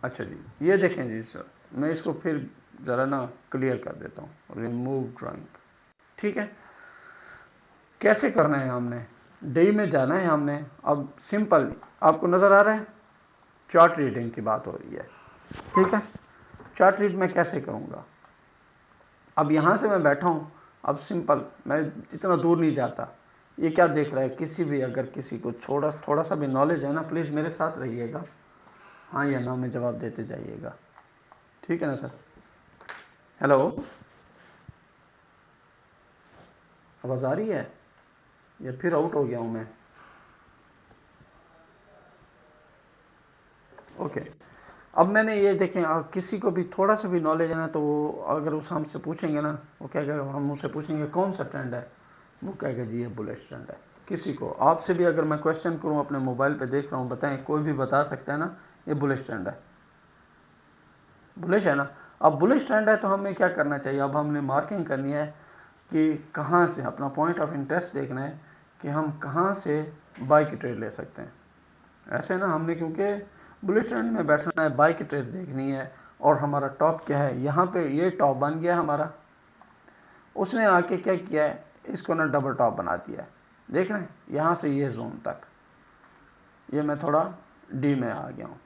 अच्छा जी, ये देखें जी सर, मैं इसको फिर ज़रा ना क्लियर कर देता हूँ, रिमूव ड्राइंग। ठीक है, कैसे करना है हमने, डी में जाना है हमने। अब सिंपल, आपको नज़र आ रहा है चार्ट रीडिंग की बात हो रही है। ठीक है, चार्ट रीड मैं कैसे करूँगा, अब यहाँ से मैं बैठा हूँ, अब सिंपल मैं इतना दूर नहीं जाता। ये क्या देख रहा है, किसी भी अगर किसी को थोड़ा सा भी नॉलेज है ना, प्लीज़ मेरे साथ रहिएगा, हाँ या ना में जवाब देते जाइएगा। ठीक है ना सर। हेलो, आवाज़ आ रही है या फिर आउट हो गया हूँ मैं? ओके, अब मैंने ये देखें, किसी को भी थोड़ा सा भी नॉलेज है ना, तो वो अगर उस हमसे पूछेंगे ना, वो क्या कहेगा, हम उससे पूछेंगे कौन सा ट्रेंड है, वो कहेगा जी ये बुलिश ट्रेंड है। किसी को आपसे भी अगर मैं क्वेश्चन करूँ, अपने मोबाइल पे देख रहा हूँ, बताएं, कोई भी बता सकता है ना ये बुलिश ट्रेंड है, बुलिश है ना। अब बुलिश ट्रेंड है तो हमें क्या करना चाहिए, अब हमने मार्किंग करनी है कि कहाँ से, अपना पॉइंट ऑफ इंटरेस्ट देखना है कि हम कहाँ से बाई की ट्रेड ले सकते हैं। ऐसे ना हमने, क्योंकि बुलिश ट्रेंड में बैठना है, बाई की ट्रेड देखनी है, और हमारा टॉप क्या है, यहाँ पे ये टॉप बन गया हमारा। उसने आके क्या किया है, इसको ना डबल टॉप बना दिया है, देख रहे हैं, यहाँ से ये जोन तक, ये मैं थोड़ा डी में आ गया हूँ।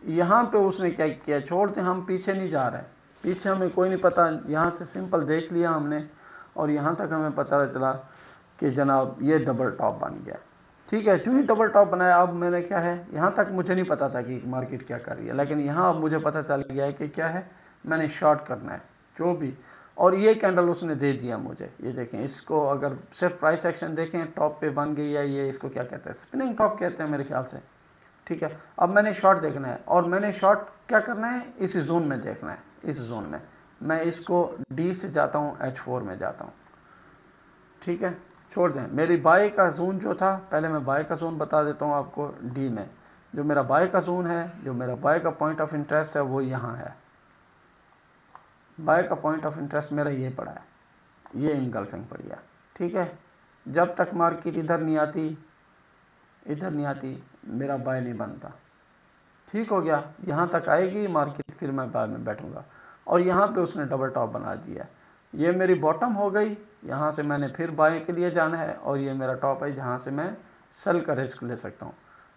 यहाँ पे उसने क्या किया, छोड़ते हम पीछे नहीं जा रहे, पीछे हमें कोई नहीं पता, यहाँ से सिंपल देख लिया हमने, और यहाँ तक हमें पता चला कि जनाब ये डबल टॉप बन गया। ठीक है, जो ही डबल टॉप बनाया, अब मैंने क्या है, यहाँ तक मुझे नहीं पता था कि मार्केट क्या कर रही है, लेकिन यहाँ अब मुझे पता चल गया है कि क्या है, मैंने शॉर्ट करना है जो भी। और ये कैंडल उसने दे दिया मुझे, ये देखें, इसको अगर सिर्फ प्राइस एक्शन देखें, टॉप पे बन गई है ये, इसको क्या कहते हैं, स्पिनिंग टॉप कहते हैं मेरे ख्याल से। ठीक है, अब मैंने शॉर्ट देखना है, और मैंने शॉर्ट क्या करना है, इस जोन में देखना है, इस जोन में मैं इसको डी से जाता हूँ, H4 में जाता हूँ। ठीक है, छोड़ दें, मेरी बाय का जोन जो था, पहले मैं बाय का जोन बता देता हूँ आपको, डी में जो मेरा बाय का जोन है, जो मेरा बाय का पॉइंट ऑफ इंटरेस्ट है, वो यहाँ है। बाय का पॉइंट ऑफ इंटरेस्ट मेरा ये पड़ा है, ये इनगल्फिंग पड़ी है। ठीक है, जब तक मार्केट इधर नहीं आती, इधर नहीं आती, मेरा बाय नहीं बनता। ठीक हो गया, यहाँ तक आएगी मार्केट, फिर मैं बाय में बैठूंगा। और यहाँ पे उसने डबल टॉप बना दिया, ये मेरी बॉटम हो गई, यहाँ से मैंने फिर बाय के लिए जाना है, और ये मेरा टॉप है जहाँ से मैं सेल का रिस्क ले सकता हूँ।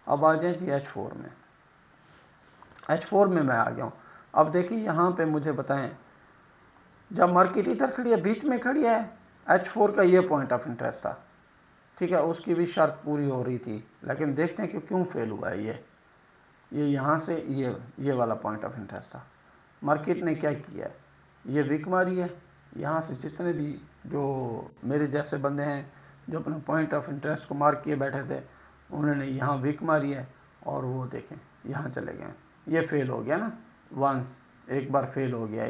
अब आ जाए जी H4 में, H4 में मैं आ गया हूँ। अब देखिए यहाँ पे मुझे बताएं, जब मार्केट इधर खड़ी है, बीच में खड़ी है, H4 का ये पॉइंट ऑफ इंटरेस्ट था। ठीक है, उसकी भी शर्त पूरी हो रही थी, लेकिन देखते हैं कि क्यों फेल हुआ है ये यहाँ से ये वाला पॉइंट ऑफ इंटरेस्ट था। मार्केट ने क्या किया है, ये विक मारी है, यहाँ से जितने भी जो मेरे जैसे बंदे हैं, जो अपने पॉइंट ऑफ इंटरेस्ट को मार्क किए बैठे थे, उन्होंने यहाँ विक मारी है, और वो देखें यहाँ चले गए, ये फेल हो गया ना, वंस एक बार फेल हो गया,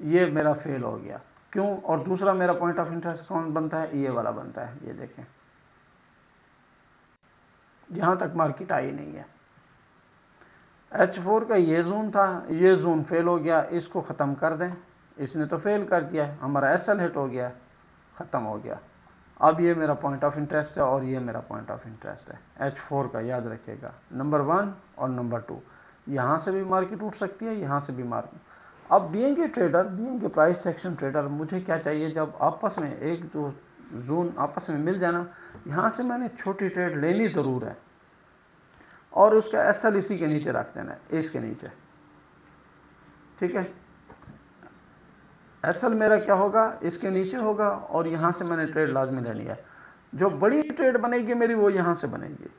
ये मेरा फेल हो गया। क्यों, और दूसरा मेरा पॉइंट ऑफ इंटरेस्ट कौन बनता है, ये वाला बनता है, ये देखें, यहाँ तक मार्केट आई नहीं है। H4 का ये जोन था, ये जोन फेल हो गया, इसको ख़त्म कर दें, इसने तो फेल कर दिया, हमारा SL हिट हो गया, ख़त्म हो गया। अब ये मेरा पॉइंट ऑफ इंटरेस्ट है, और ये मेरा पॉइंट ऑफ इंटरेस्ट है H4 का, याद रखिएगा, नंबर 1 और नंबर 2। यहाँ से भी मार्केट उठ सकती है, यहाँ से भी मार्केट। अब being a trader, being a price section trader, मुझे क्या चाहिए, जब आपस में एक जो जोन आपस में मिल जाना, यहाँ से मैंने छोटी ट्रेड लेनी ज़रूर है, और उसका SL इसी के नीचे रख देना है, इसके नीचे। ठीक है, SL मेरा क्या होगा, इसके नीचे होगा, और यहाँ से मैंने ट्रेड लाजमी लेनी है। जो बड़ी ट्रेड बनेगी मेरी, वो यहाँ से बनेगी।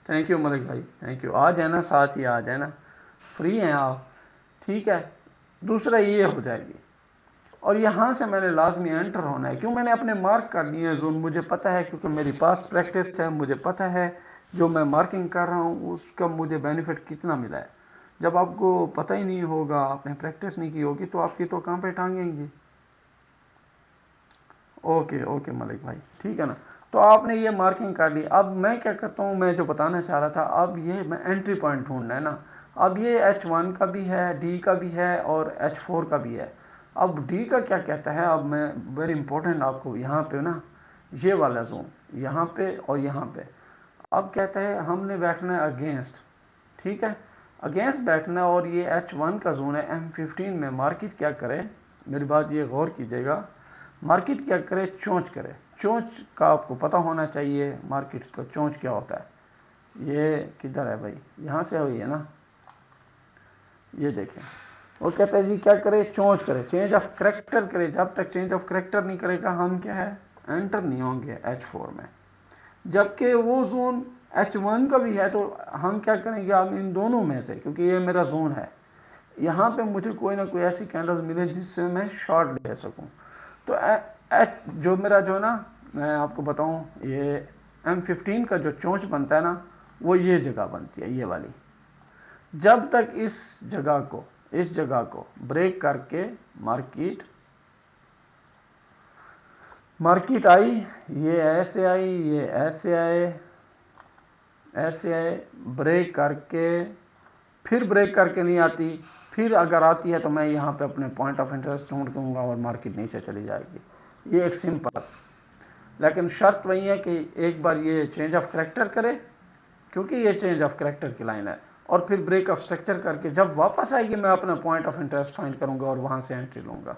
थैंक यू मलिक भाई, थैंक यू, आ जाना, साथ ही आ जाना, फ्री हैं आप। ठीक है, दूसरा ये हो जाएगी, और यहाँ से मैंने लाजमी एंटर होना है। क्यों, मैंने अपने मार्क कर लिए जोन, मुझे पता है, क्योंकि मेरी पास प्रैक्टिस है, मुझे पता है जो मैं मार्किंग कर रहा हूँ उसका मुझे बेनिफिट कितना मिला है। जब आपको पता ही नहीं होगा, आपने प्रैक्टिस नहीं की होगी, तो आपकी तो कहाँ पे टांगेंगी। ओके ओके मलिक भाई, ठीक है ना। तो आपने ये मार्किंग कर ली, अब मैं क्या करता हूँ, मैं जो बताना चाह रहा था, अब ये मैं एंट्री पॉइंट ढूंढना है ना। अब ये H1 का भी है, डी का भी है, और H4 का भी है। अब डी का क्या कहता है, अब मैं वेरी इंपॉर्टेंट आपको यहाँ पे ना, ये वाला जोन, यहाँ पे और यहाँ पे, अब कहते हैं हमने बैठना है अगेंस्ट, ठीक है, अगेंस्ट बैठना, और ये H1 का जोन है। M15 में मार्केट क्या करे, मेरी बात ये गौर कीजिएगा, मार्केट क्या करे, चोंच करे। चोंच का आपको पता होना चाहिए, मार्केट का चोंच क्या होता है। ये किधर है भाई, यहाँ से हुई है ना, ये देखें। वो कहते हैं जी क्या करे, चोंच करे, चेंज ऑफ करेक्टर करे। जब तक चेंज ऑफ करेक्टर नहीं करेगा हम क्या है, एंटर नहीं होंगे H4 में। जबकि वो जोन H1 का भी है, तो हम क्या करेंगे, हम इन दोनों में से, क्योंकि ये मेरा जोन है, यहाँ पे मुझे कोई ना कोई ऐसी कैंडल मिले जिससे मैं शॉर्ट ले सकूं। तो जो मेरा जो ना, मैं आपको बताऊं, ये M15 का जो चोंच बनता है ना, वो ये जगह बनती है, ये वाली। जब तक इस जगह को ब्रेक करके मार्केट आई, ये ऐसे आई, ये ऐसे आए, ब्रेक करके, फिर ब्रेक करके नहीं आती, फिर अगर आती है तो मैं यहाँ पे अपने पॉइंट ऑफ इंटरेस्ट ढूंढ दूंगा और मार्केट नीचे चली जाएगी। ये एक सिंपल, लेकिन शर्त वही है कि एक बार ये चेंज ऑफ करेक्टर करे, क्योंकि ये चेंज ऑफ करेक्टर की लाइन है, और फिर ब्रेक ऑफ स्ट्रक्चर करके जब वापस आएगी मैं अपना पॉइंट ऑफ इंटरेस्ट फाइंड करूंगा और वहां से एंट्री लूंगा।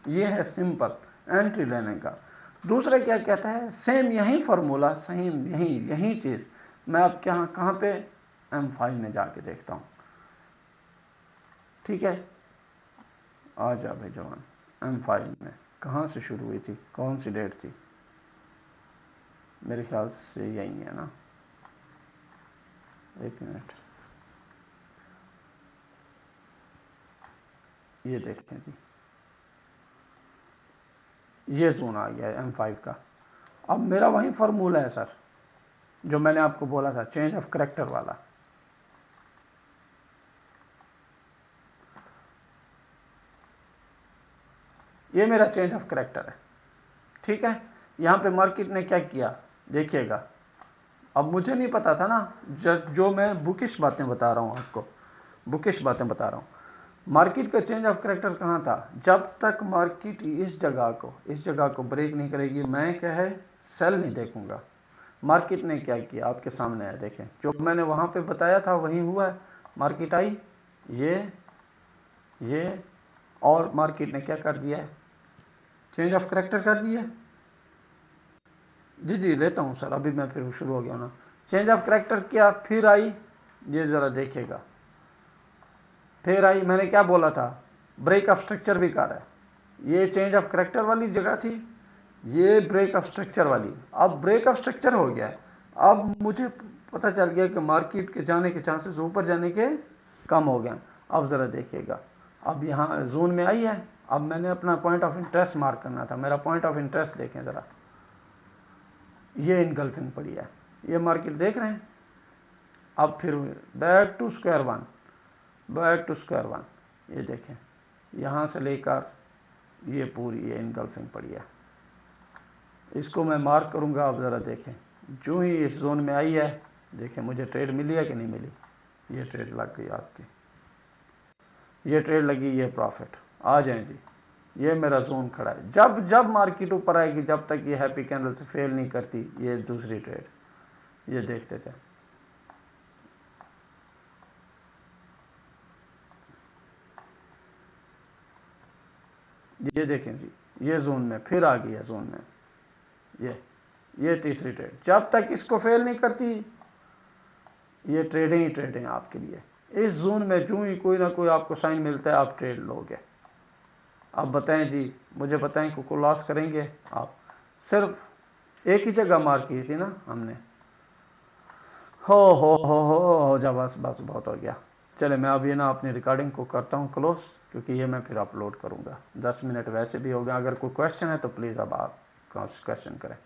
ये है सिंपल एंट्री लेने का। दूसरा क्या कहता है, सेम यही फार्मूला, सेम यही चीज मैं अब कहाँ पे M5 में जाके देखता हूँ, ठीक है। आ जा भाई जवान, M5 में कहाँ से शुरू हुई थी, कौन सी डेट थी, मेरे ख्याल से यही है ना, एक मिनट, ये देखें जी, ये जोन आ गया है M5 का। अब मेरा वही फार्मूला है सर, जो मैंने आपको बोला था, चेंज ऑफ करेक्टर वाला। ये मेरा चेंज ऑफ करेक्टर है, ठीक है। यहाँ पे मार्केट ने क्या किया देखिएगा। अब मुझे नहीं पता था ना, जो मैं बुकिश बातें बता रहा हूँ आपको, बुकिश बातें बता रहा हूँ। मार्केट का चेंज ऑफ करेक्टर कहाँ था, जब तक मार्केट इस जगह को ब्रेक नहीं करेगी, मैं क्या है, सेल नहीं देखूंगा। मार्केट ने क्या किया आपके सामने है, देखें, जो मैंने वहां पे बताया था वही हुआ है। मार्केट आई, ये और मार्केट ने क्या कर दिया है, चेंज ऑफ करेक्टर कर दिया। जी लेता हूँ सर, अभी मैं फिर शुरू हो गया ना। चेंज ऑफ करेक्टर किया, फिर आई, ये जरा देखिएगा, फिर आई, मैंने क्या बोला था, ब्रेक ऑफ स्ट्रक्चर भी कर है। ये चेंज ऑफ करेक्टर वाली जगह थी, ये ब्रेक ऑफ स्ट्रक्चर वाली। अब ब्रेक ऑफ स्ट्रक्चर हो गया, अब मुझे पता चल गया कि मार्केट के जाने के चांसेस ऊपर जाने के कम हो गए। अब ज़रा देखिएगा, अब यहाँ जोन में आई है। अब मैंने अपना पॉइंट ऑफ इंटरेस्ट मार्क करना था, मेरा पॉइंट ऑफ इंटरेस्ट देखें ज़रा, ये इनगल्फिंग पड़ी है, ये मार्केट देख रहे हैं। अब फिर बैक टू स्क्वायर वन, ये देखें, यहाँ से लेकर ये पूरी ये इनगल्फिंग पड़ी है। इसको मैं मार्क करूँगा, आप ज़रा देखें, जो ही इस जोन में आई है, देखें मुझे ट्रेड मिली है कि नहीं मिली। ये ट्रेड लग गई आपकी, ये ट्रेड लगी, ये प्रॉफिट। आ जाए जी, ये मेरा जोन खड़ा है। जब मार्केट ऊपर आएगी, जब तक ये हैप्पी कैंडल से फेल नहीं करती, ये दूसरी ट्रेड, ये देखते थे। ये देखें जी, ये जोन में फिर आ गई है, जोन में ये तीसरी ट्रेड, जब तक इसको फेल नहीं करती, ये ट्रेडिंग आपके लिए। इस जोन में जो ही कोई ना कोई आपको साइन मिलता है, आप ट्रेड लोगे। अब बताएं जी, मुझे बताएं को लॉस करेंगे आप। सिर्फ एक ही जगह मार की थी ना हमने। हो जा, बस बहुत हो गया। चले, मैं अब ये ना अपनी रिकॉर्डिंग को करता हूँ क्लोज, क्योंकि ये मैं फिर अपलोड करूँगा। 10 मिनट वैसे भी हो गया। अगर कोई क्वेश्चन है तो प्लीज़ अब आप क्वेश्चन करें।